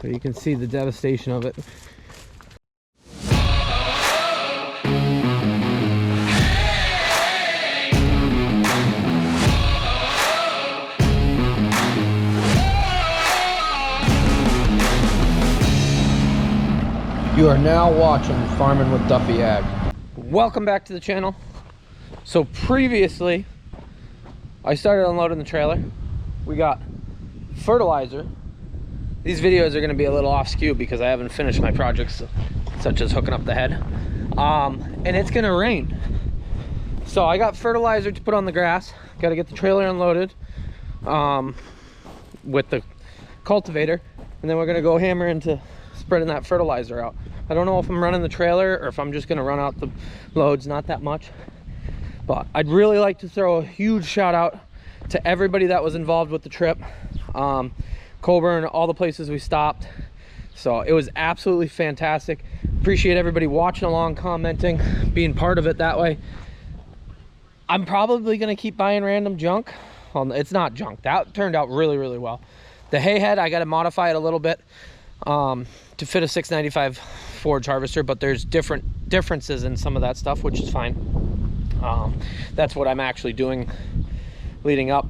So you can see the devastation of it. You are now watching Farming with Duffy Ag. Welcome back to the channel. So previously, I started unloading the trailer. We got fertilizer. These videos are going to be a little off skew because I haven't finished my projects, such as hooking up the head. And it's going to rain. So I got fertilizer to put on the grass. Got to get the trailer unloaded with the cultivator. And then we're going to go hammer into spreading that fertilizer out. I don't know if I'm running the trailer or if I'm just going to run out the loads, not that much. But I'd really like to throw a huge shout out to everybody that was involved with the trip. Coburn, all the places we stopped. So it was absolutely fantastic. Appreciate everybody watching along, commenting, being part of it that way. I'm probably going to keep buying random junk. Well, it's not junk. That turned out really, really well. The hay head, I got to modify it a little bit to fit a 695 forage harvester, but there's differences in some of that stuff, which is fine. That's what I'm actually doing leading up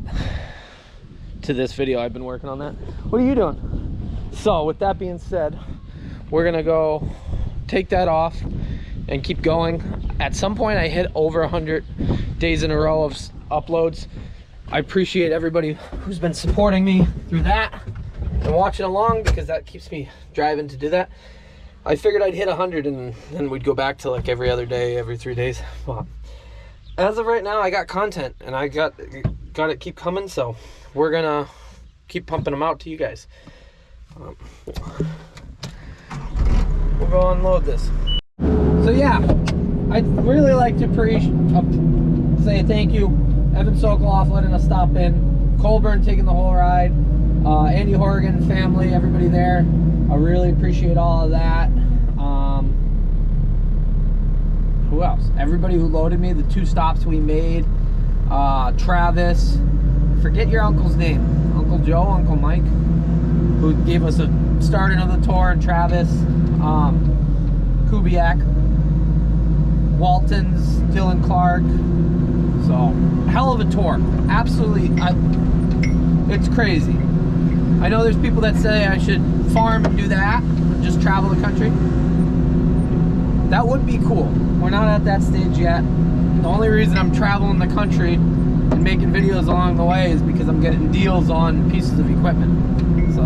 to this video. I've been working on that. What are you doing? So with that being said, we're gonna go take that off and keep going. At some point I hit over 100 days in a row of uploads. I appreciate everybody who's been supporting me through that and watching along, because that keeps me driving to do that. I figured I'd hit 100 and then we'd go back to like every other day, every 3 days. Well, as of right now, I got content and I got it keep coming, so we're gonna keep pumping them out to you guys. We'll go unload this. So yeah, I'd really like to say thank you, Evan Sokoloff letting us stop in, Colburn taking the whole ride, Andy Horgan family, everybody there. I really appreciate all of that. Who else? Everybody who loaded me, the 2 stops we made. Travis, forget your uncle's name. Uncle Joe, Uncle Mike, who gave us a start of the tour, and Travis, Kubiak, Waltons, Dylan Clark. So, hell of a tour. Absolutely, it's crazy. I know there's people that say I should farm and do that, just travel the country. That would be cool. We're not at that stage yet. The only reason I'm traveling the country and making videos along the way is because I'm getting deals on pieces of equipment. So,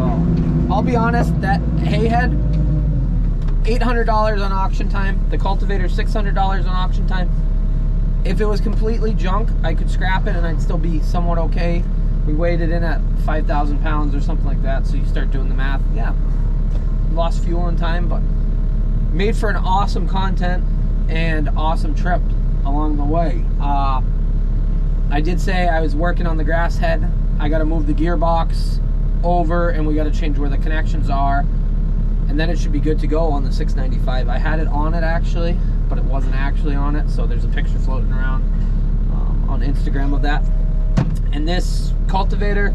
I'll be honest, that hay head, $800 on auction time. The cultivator, $600 on auction time. If it was completely junk, I could scrap it and I'd still be somewhat okay. We weighed it in at 5,000 pounds or something like that, so you start doing the math. Yeah, lost fuel and time, but made for an awesome content and awesome trip along the way. I did say I was working on the grass head. I got to move the gearbox over and we got to change where the connections are, and then it should be good to go on the 695. I had it on it actually, but it wasn't actually on it, so there's a picture floating around on Instagram of that. And this cultivator,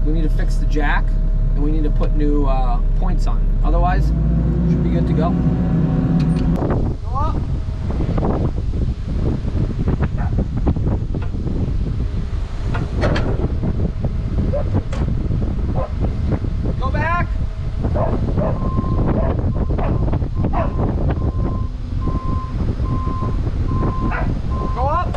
we need to fix the jack and we need to put new points on it. Otherwise, it should be good to go. Go up. Go back. Go up.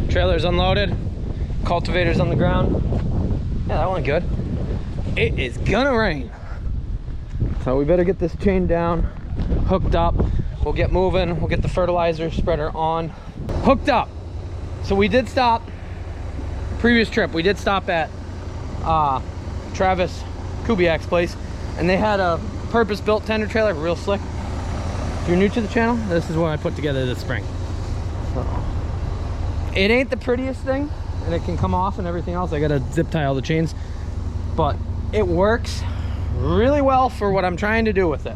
Trailer's unloaded, cultivator's on the ground. Yeah, that went good. It is gonna rain, so we better get this chain down, hooked up. We'll get moving. We'll get the fertilizer spreader on, hooked up. So we did stop, previous trip, we did stop at Travis Kubiak's place, and they had a purpose-built tender trailer, real slick. you're new to the channel, this is what I put together this spring. So, it ain't the prettiest thing, and it can come off and everything else. I gotta zip tie all the chains, but it works really well for what I'm trying to do with it.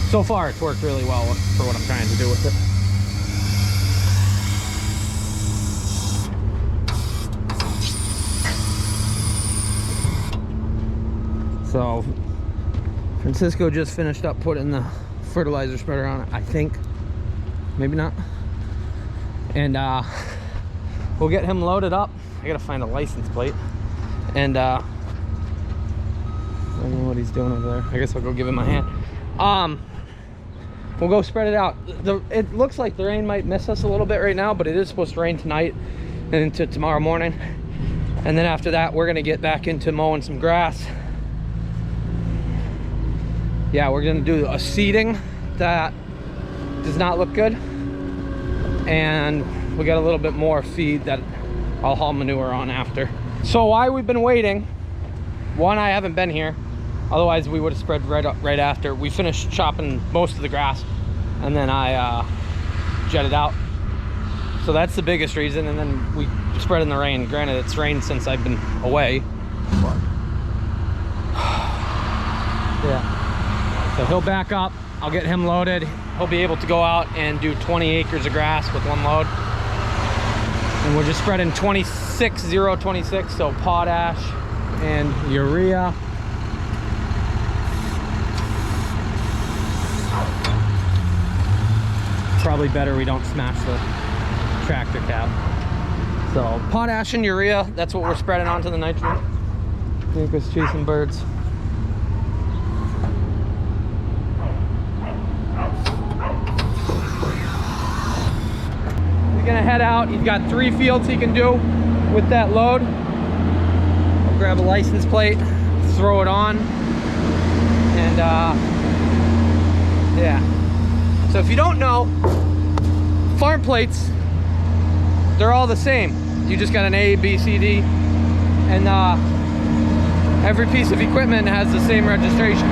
So far, it's worked really well for what I'm trying to do with it. So, Francisco just finished up putting the fertilizer spreader on it, I think. Maybe not. And we'll get him loaded up. I gotta find a license plate. And I don't know what he's doing over there. I guess I'll go give him a hand. We'll go spread it out. It looks like the rain might miss us a little bit right now, but it is supposed to rain tonight and into tomorrow morning. And then after that, we're gonna get back into mowing some grass. Yeah, we're gonna do a seeding that does not look good. And we got a little bit more feed that I'll haul manure on after. So why we've been waiting, one, I haven't been here. Otherwise we would have spread right after. We finished chopping most of the grass and then I jetted out. So that's the biggest reason. And then we spread in the rain. Granted, it's rained since I've been away. But yeah. So he'll back up. I'll get him loaded. He'll be able to go out and do 20 acres of grass with one load. And we're just spreading 026, so potash and urea. Probably better we don't smash the tractor cab. So potash and urea, that's what we're spreading onto the nitrogen. I think it's chasing birds. He's gonna head out. He's got 3 fields he can do with that load. I'll grab a license plate, throw it on, and yeah. So if you don't know, farm plates, they're all the same. You just got an A, B, C, D, and every piece of equipment has the same registration.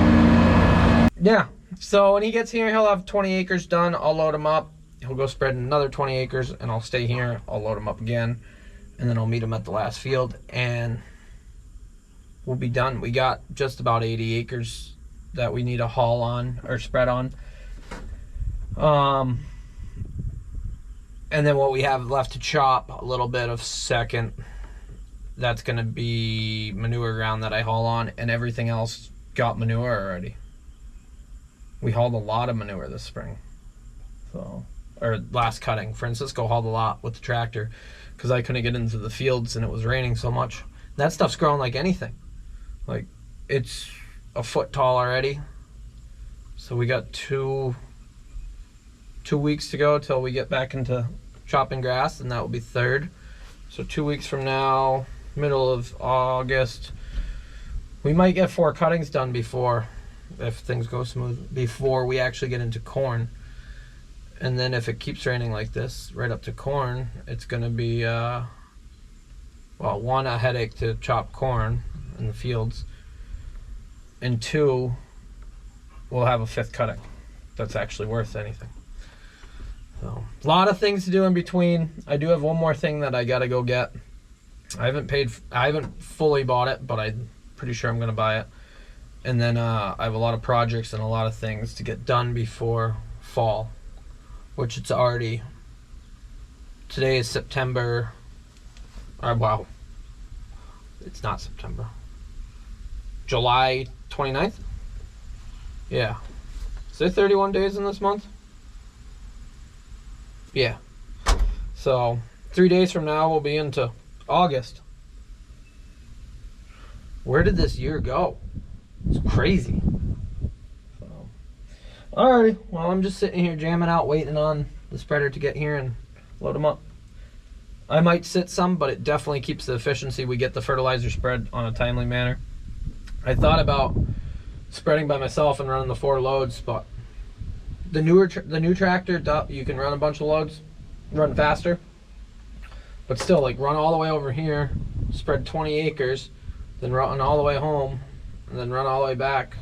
Yeah, so when he gets here, he'll have 20 acres done. I'll load him up. He'll go spread another 20 acres, and I'll stay here. I'll load him up again, and then I'll meet him at the last field, and we'll be done. We got just about 80 acres that we need to haul on, or spread on. And then what we have left to chop, a little bit of second, that's gonna be manure ground that I haul on, and everything else got manure already. We hauled a lot of manure this spring, so, or last cutting. Francisco hauled a lot with the tractor because I couldn't get into the fields and it was raining so much. That stuff's growing like anything. Like, it's a foot tall already. So we got two weeks to go till we get back into chopping grass, and that will be 3rd. So 2 weeks from now, middle of August, we might get 4 cuttings done before, if things go smooth, before we actually get into corn. And then if it keeps raining like this right up to corn, it's gonna be well, 1, a headache to chop corn in the fields, and 2, we'll have a 5th cutting that's actually worth anything. So, a lot of things to do in between. I do have one more thing that I gotta go get. I haven't fully bought it, but I'm pretty sure I'm gonna buy it. And then I have a lot of projects and a lot of things to get done before fall, which it's already, today is September, wow, it's not September, July 29th? Yeah. Is there 31 days in this month? Yeah. So 3 days from now we'll be into August. Where did this year go? It's crazy. So, alrighty, well, I'm just sitting here jamming out, waiting on the spreader to get here and load them up. I might sit some, but it definitely keeps the efficiency. We get the fertilizer spread on a timely manner. I thought about spreading by myself and running the 4 loads, but the new tractor, you can run a bunch of loads, run faster, but still, like, run all the way over here, spread 20 acres, then run all the way home, and then run all the way back.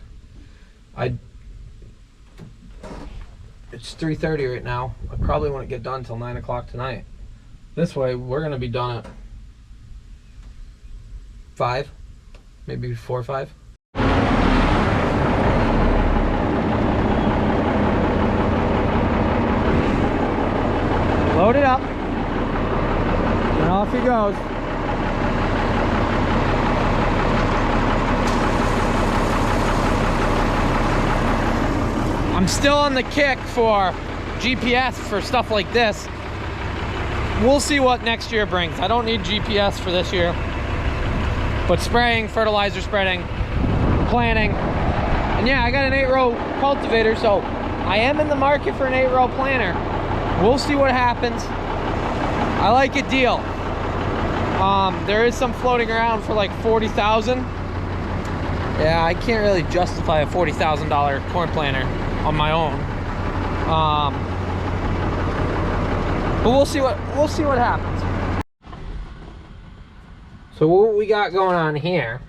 It's 3:30 right now. I probably wouldn't get done till 9 o'clock tonight. This way, we're gonna be done at 5, maybe 4 or 5. Load it up, and off he goes. I'm still on the kick for GPS for stuff like this. We'll see what next year brings. I don't need GPS for this year. But spraying, fertilizer spreading, planting. And yeah, I got an 8-row cultivator, so I am in the market for an 8-row planter. We'll see what happens. I like a deal. There is some floating around for like $40,000. Yeah, I can't really justify a $40,000 corn planter on my own. But we'll see what happens. So what we got going on here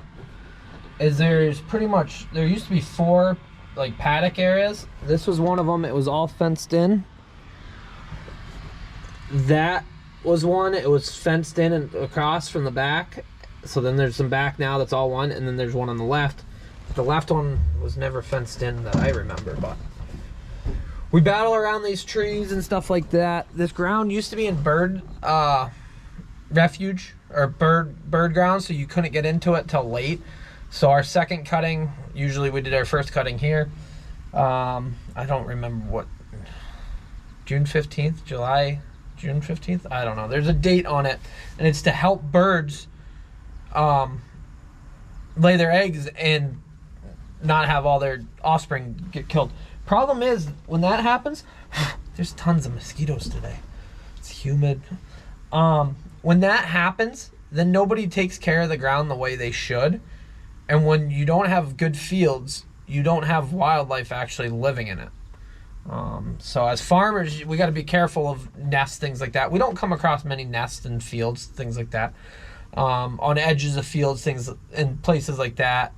is there used to be 4 like paddock areas. This was one of them. It was all fenced in. That was one. It was fenced in and across from the back. So then there's some back now that's all one, and then there's one on the left. The left one was never fenced in that I remember, but we battle around these trees and stuff like that. This ground used to be in bird refuge or bird ground, so you couldn't get into it till late. So our second cutting, usually we did our first cutting here. I don't remember what, June 15th, June 15th? I don't know. There's a date on it, and it's to help birds lay their eggs and not have all their offspring get killed. Problem is, when that happens, there's tons of mosquitoes today. It's humid. When that happens, then nobody takes care of the ground the way they should. And when you don't have good fields, you don't have wildlife actually living in it. So as farmers, we got to be careful of nests, things like that. We don't come across many nests in fields, things like that. On edges of fields, things in places like that,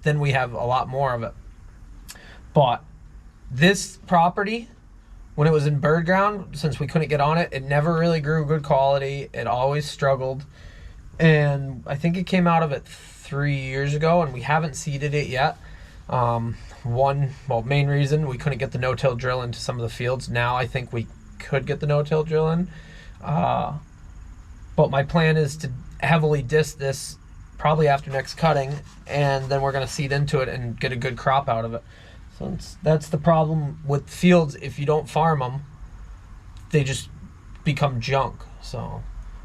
then we have a lot more of it. But this property, when it was in bird ground, since we couldn't get on it, it never really grew good quality. It always struggled. And I think it came out of it 3 years ago, and we haven't seeded it yet. Main reason, we couldn't get the no-till drill into some of the fields. Now I think we could get the no-till drill in. But my plan is to heavily disc this probably after next cutting, and then we're going to seed into it and get a good crop out of it. So that's the problem with fields. If you don't farm them, they just become junk. So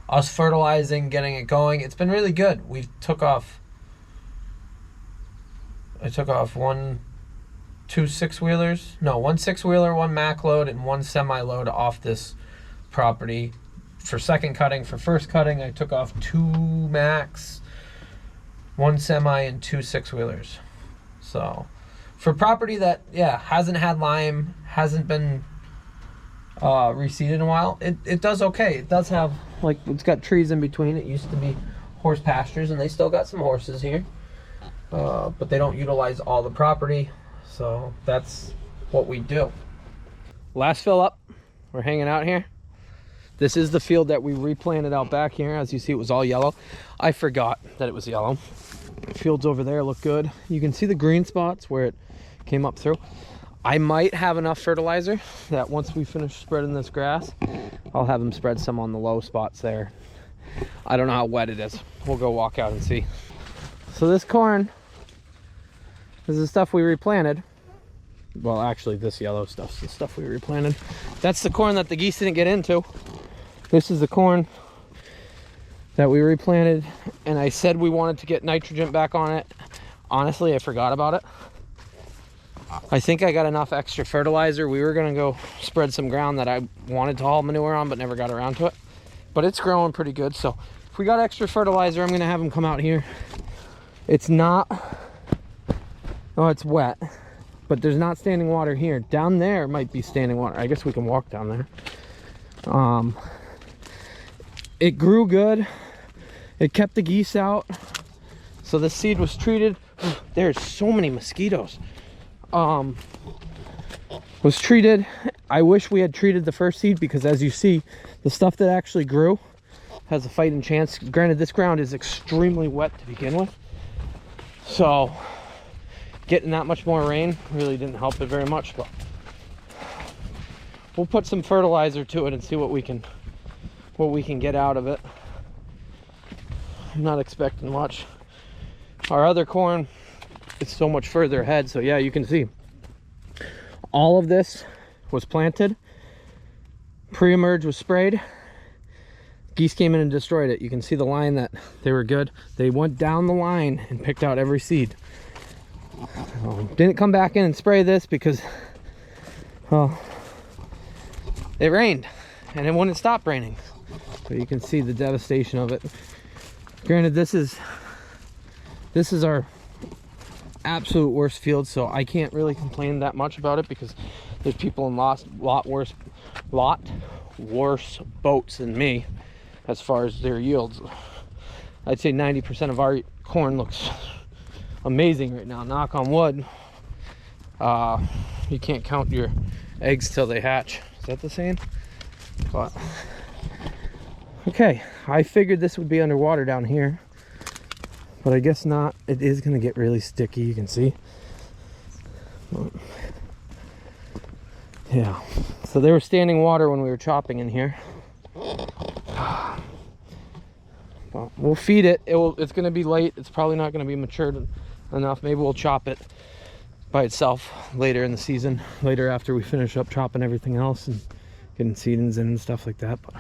us fertilizing, getting it going, it's been really good. I took off 2 6-wheelers, no, 1 6-wheeler, 1 Mack load, and 1 semi-load off this property for second cutting. For first cutting, I took off 2 Macks, 1 semi, and 2 6-wheelers. So for property that, yeah, hasn't had lime, hasn't been reseeded in a while, it does okay. It does have, like, it's got trees in between. It used to be horse pastures, and they still got some horses here. But they don't utilize all the property, so that's what we do. Last fill up, we're hanging out here. This is the field that we replanted out back here. As you see, it was all yellow. I forgot that it was yellow. The fields over there look good. You can see the green spots where it came up through. I might have enough fertilizer that once we finish spreading this grass, I'll have them spread some on the low spots there. I don't know how wet it is. We'll go walk out and see. So this corn, this is the stuff we replanted. Well, actually, this yellow stuff's the stuff we replanted. That's the corn that the geese didn't get into. This is the corn that we replanted, and I said we wanted to get nitrogen back on it. Honestly, I forgot about it. I think I got enough extra fertilizer. We were gonna go spread some ground that I wanted to haul manure on, but never got around to it. But it's growing pretty good, so if we got extra fertilizer, I'm gonna have them come out here. It's not, oh, it's wet, but there's not standing water here. Down there might be standing water. I guess we can walk down there. It grew good. It kept the geese out. So the seed was treated There's so many mosquitoes. Was treated. I wish we had treated the first seed, because as you see, the stuff that actually grew has a fighting chance. Granted, this ground is extremely wet to begin with, so getting that much more rain really didn't help it very much, but we'll put some fertilizer to it and see what we can get out of it. I'm not expecting much. Our other corn, it's so much further ahead, so yeah, you can see all of this was planted, pre-emerge was sprayed, geese came in and destroyed it. You can see the line that they were good. They went down the line and picked out every seed. Didn't come back in and spray this because, well, it rained and it wouldn't stop raining. But you can see the devastation of it. Granted, this is our absolute worst field, so I can't really complain that much about it, because there's people in lot worse boats than me as far as their yields. I'd say 90% of our corn looks amazing right now, knock on wood. You can't count your eggs till they hatch. Is that the saying? But okay, I figured this would be underwater down here, but I guess not. It is going to get really sticky, you can see. But yeah, so there was standing water when we were chopping in here. Well, we'll feed it. It's going to be late. It's probably not going to be matured enough. Maybe we'll chop it by itself later in the season, later after we finish up chopping everything else and getting seedings in and stuff like that. But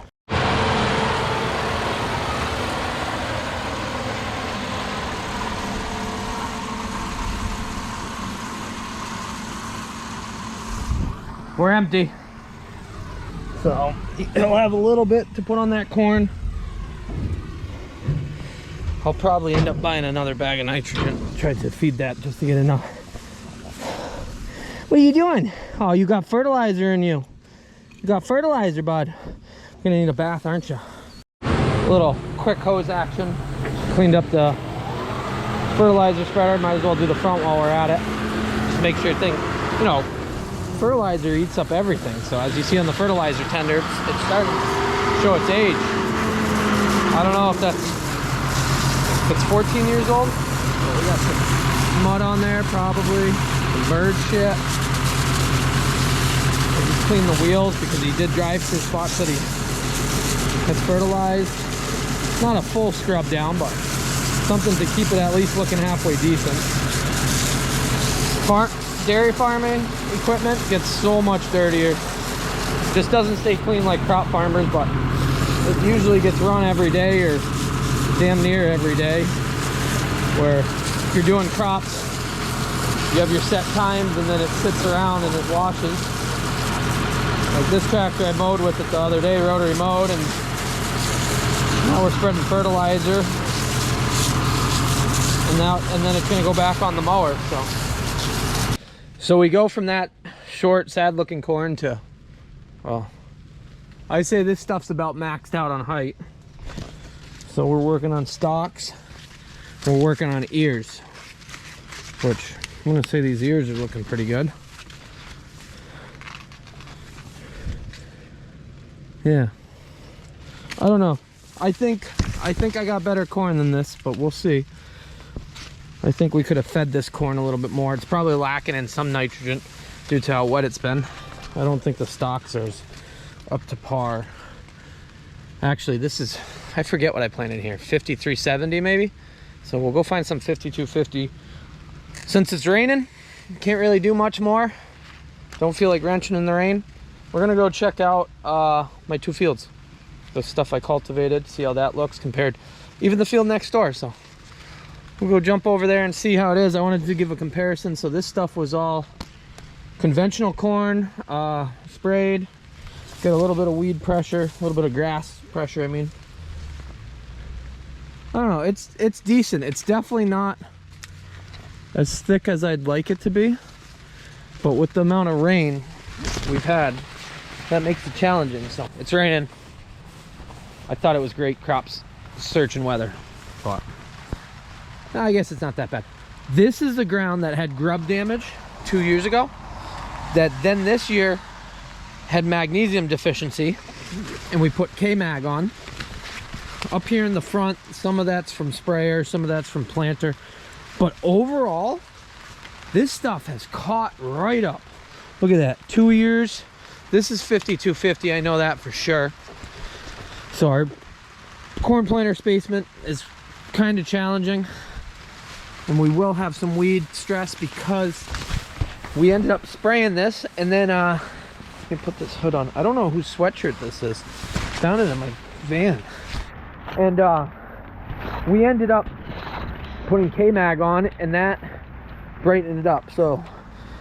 we're empty, so he'll have a little bit to put on that corn. I'll probably end up buying another bag of nitrogen, try to feed that just to get enough. What are you doing? Oh, you got fertilizer in you. You got fertilizer, bud. You're gonna need a bath, aren't you? A little quick hose action. Cleaned up the fertilizer spreader. Might as well do the front while we're at it. Just make sure fertilizer eats up everything. So as you see on the fertilizer tender, it's starting to show its age. I don't know if it's 14 years old. So we got some mud on there, probably some bird shit. I just cleaned the wheels because he did drive through spots that he has fertilized. Not a full scrub down, but something to keep it at least looking halfway decent. Dairy farming equipment gets so much dirtier. Just doesn't stay clean like crop farmers, but it usually gets run every day or damn near every day. Where if you're doing crops, you have your set times and then it sits around and it washes. Like this tractor I mowed with it the other day, rotary mowed, and now we're spreading fertilizer. And then it's gonna go back on the mower. So we go from that short, sad looking corn to, well, I say this stuff's about maxed out on height. So we're working on stalks. We're working on ears, which I'm gonna say these ears are looking pretty good. Yeah, I don't know. I think I got better corn than this, but we'll see. I think we could have fed this corn a little bit more. It's probably lacking in some nitrogen due to how wet it's been. I don't think the stalks are up to par. Actually, this is, I forget what I planted here, 5370 maybe. So we'll go find some 5250. Since it's raining, can't really do much more. Don't feel like wrenching in the rain. We're gonna go check out my two fields. The stuff I cultivated, see how that looks compared, even the field next door. So we'll go jump over there and see how it is. I wanted to give a comparison. So this stuff was all conventional corn, sprayed. Get a little bit of weed pressure, a little bit of grass pressure, I mean. I don't know, it's decent. It's definitely not as thick as I'd like it to be. But with the amount of rain we've had, that makes it challenging. So it's raining. I thought it was great crops searching weather, but I guess it's not that bad. This is the ground that had grub damage 2 years ago, that then this year had magnesium deficiency, and we put K-Mag on. Up here in the front, some of that's from sprayer, some of that's from planter. But overall, this stuff has caught right up. Look at that, 2 years. This is 5250, I know that for sure. So our corn planter spacement is kind of challenging, and we will have some weed stress because we ended up spraying this, and then let me put this hood on. I don't know whose sweatshirt this is. Found it in my van. And we ended up putting K-Mag on, and that brightened it up. So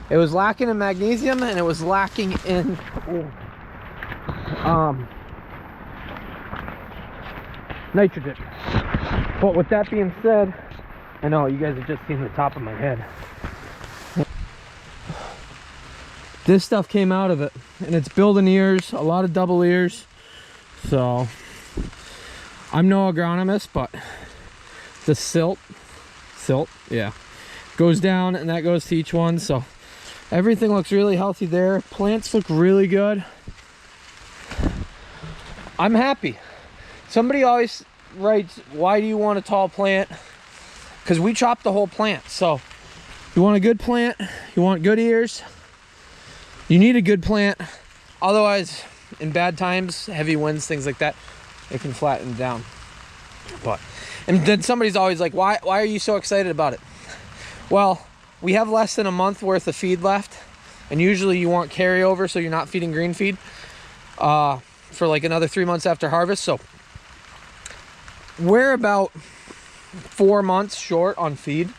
it was lacking in magnesium, and it was lacking in nitrogen. But with that being said, I know you guys have just seen the top of my head. This stuff came out of it, and it's building ears, a lot of double ears. So I'm no agronomist, but the silt, yeah, goes down, and that goes to each one. So everything looks really healthy there. Plants look really good. I'm happy. Somebody always writes, why do you want a tall plant? Because we chop the whole plant. So you want a good plant, you want good ears, you need a good plant. Otherwise, in bad times, heavy winds, things like that, it can flatten down. But, and then somebody's always like, why are you so excited about it? Well, we have less than a month worth of feed left, and usually you want carryover, so you're not feeding green feed for like another 3 months after harvest. So we're about 4 months short on feed,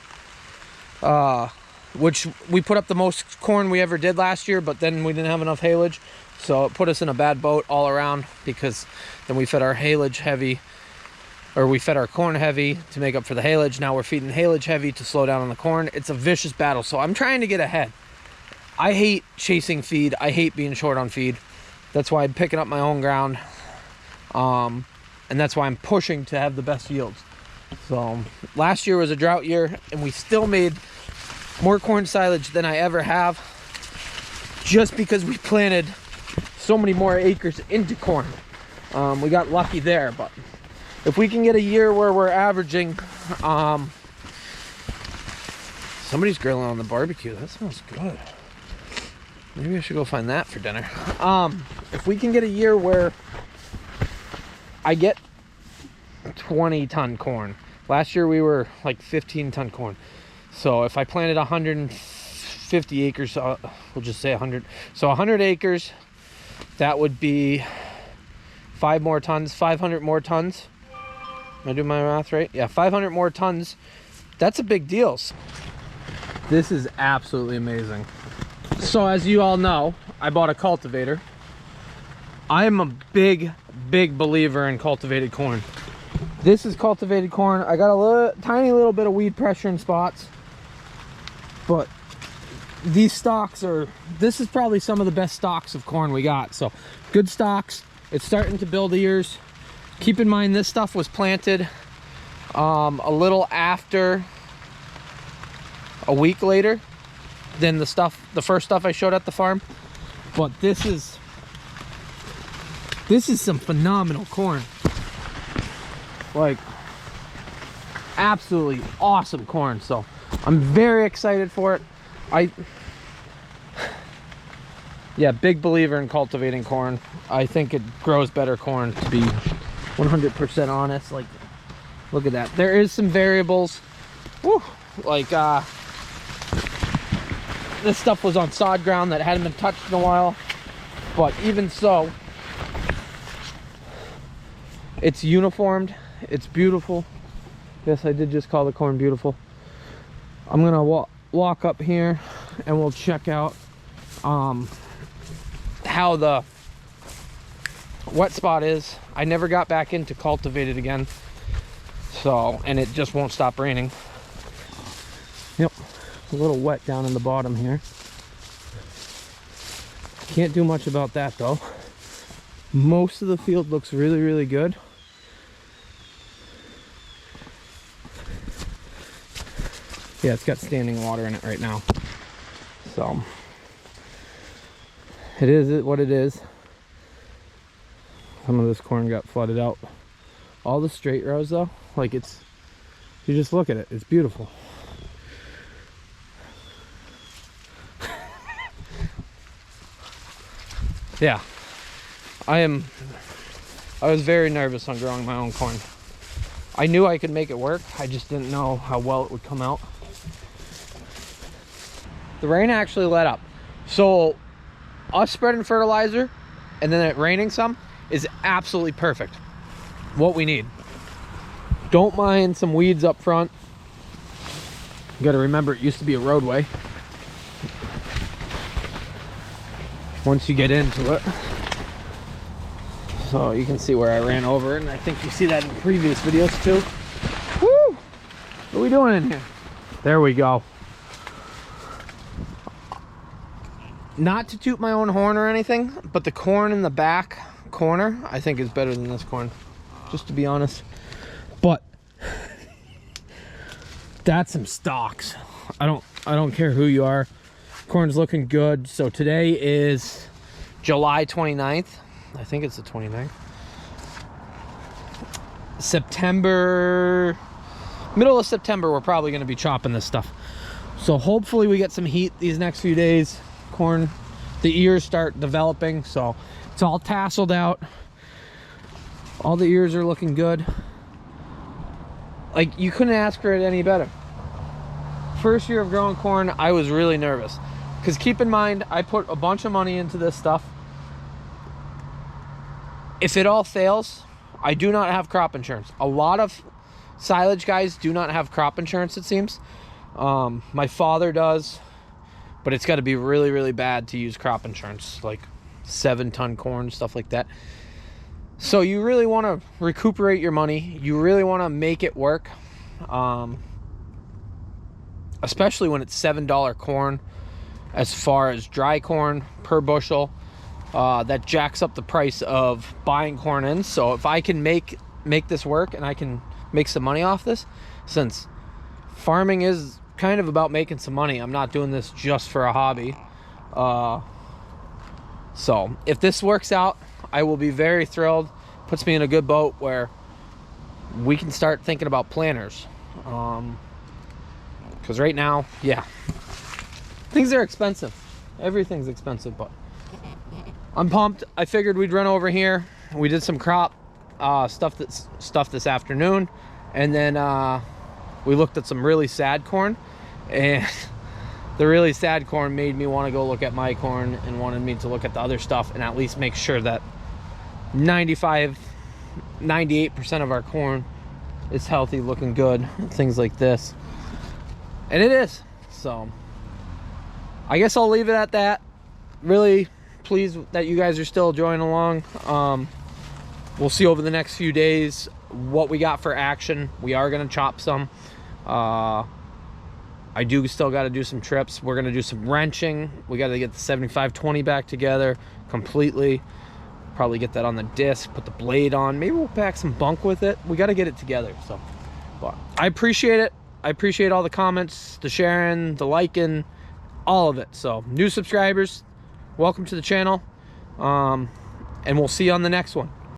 which we put up the most corn we ever did last year, but then we didn't have enough haylage, so it put us in a bad boat all around, because then we fed our haylage heavy, or we fed our corn heavy to make up for the haylage. Now we're feeding haylage heavy to slow down on the corn. It's a vicious battle, so I'm trying to get ahead. I hate chasing feed. I hate being short on feed. That's why I'm picking up my own ground, and that's why I'm pushing to have the best yields. So last year was a drought year, and we still made more corn silage than I ever have, just because we planted so many more acres into corn. We got lucky there, but if we can get a year where we're averaging, somebody's grilling on the barbecue. That smells good. Maybe I should go find that for dinner. If we can get a year where I get 20-ton corn. Last year we were like 15-ton corn. So if I planted 150 acres, we'll just say 100. So 100 acres, that would be 5 more tons, 500 more tons. Am I doing my math right? Yeah, 500 more tons. That's a big deal. This is absolutely amazing. So as you all know, I bought a cultivator. I'm a big believer in cultivated corn. This is cultivated corn. I got a tiny little bit of weed pressure in spots, but these stalks are, this is probably some of the best stalks of corn we got. So good stalks. It's starting to build ears. Keep in mind, this stuff was planted a little after, a week later than the first stuff I showed at the farm. But this is some phenomenal corn. Like, absolutely awesome corn. So I'm very excited for it. Yeah, big believer in cultivating corn. I think it grows better corn, to be 100% honest. Like, look at that. There is some variables. Woo, like this stuff was on sod ground that hadn't been touched in a while, but even so, it's uniformed. It's beautiful. Yes, I did just call the corn beautiful. I'm gonna walk up here and we'll check out how the wet spot is. I never got back into cultivated again, so, and it just won't stop raining. Yep, a little wet down in the bottom here. Can't do much about that though. Most of the field looks really good. Yeah, it's got standing water in it right now. So it is what it is. Some of this corn got flooded out. All the straight rows though, like it's, you just look at it, it's beautiful. Yeah, I was very nervous on growing my own corn. I knew I could make it work, I just didn't know how well it would come out. The rain actually let up. So us spreading fertilizer and then it raining some is absolutely perfect. What we need. Don't mind some weeds up front. You gotta remember it used to be a roadway. Once you get into it. So you can see where I ran over, and I think you see that in previous videos too. Woo! What are we doing in here? There we go. Not to toot my own horn or anything, but the corn in the back corner I think is better than this corn, just to be honest. But that's some stalks. I don't care who you are. Corn's looking good. So today is July 29th. I think it's the 29th. Middle of September, we're probably going to be chopping this stuff. So hopefully we get some heat these next few days. Corn, the ears start developing, so it's all tasseled out. All the ears are looking good. Like, you couldn't ask for it any better. First year of growing corn, I was really nervous. Because keep in mind, I put a bunch of money into this stuff. If it all fails, I do not have crop insurance. A lot of silage guys do not have crop insurance, it seems. My father does, but it's got to be really, really bad to use crop insurance, like 7-ton corn, stuff like that. So you really want to recuperate your money. You really want to make it work, especially when it's $7 corn. As far as dry corn per bushel, that jacks up the price of buying corn in. So if I can make this work and I can make some money off this, since farming is kind of about making some money, I'm not doing this just for a hobby. So if this works out, I will be very thrilled. Puts me in a good boat where we can start thinking about planters. Because right now, yeah, things are expensive. Everything's expensive, but I'm pumped. I figured we'd run over here. We did some crop stuff this afternoon, and then we looked at some really sad corn, and the really sad corn made me want to go look at my corn and wanted me to look at the other stuff and at least make sure that 98% of our corn is healthy, looking good, things like this. And it is. So I guess I'll leave it at that. Really pleased that you guys are still joining along. We'll see over the next few days what we got for action. We are going to chop some. I do still got to do some trips. We're going to do some wrenching. We got to get the 75/20 back together completely. Probably get that on the disc, put the blade on. Maybe we'll pack some bunk with it. We got to get it together. So, but I appreciate it. I appreciate all the comments, the sharing, the liking, all of it. So new subscribers, welcome to the channel. And we'll see you on the next one.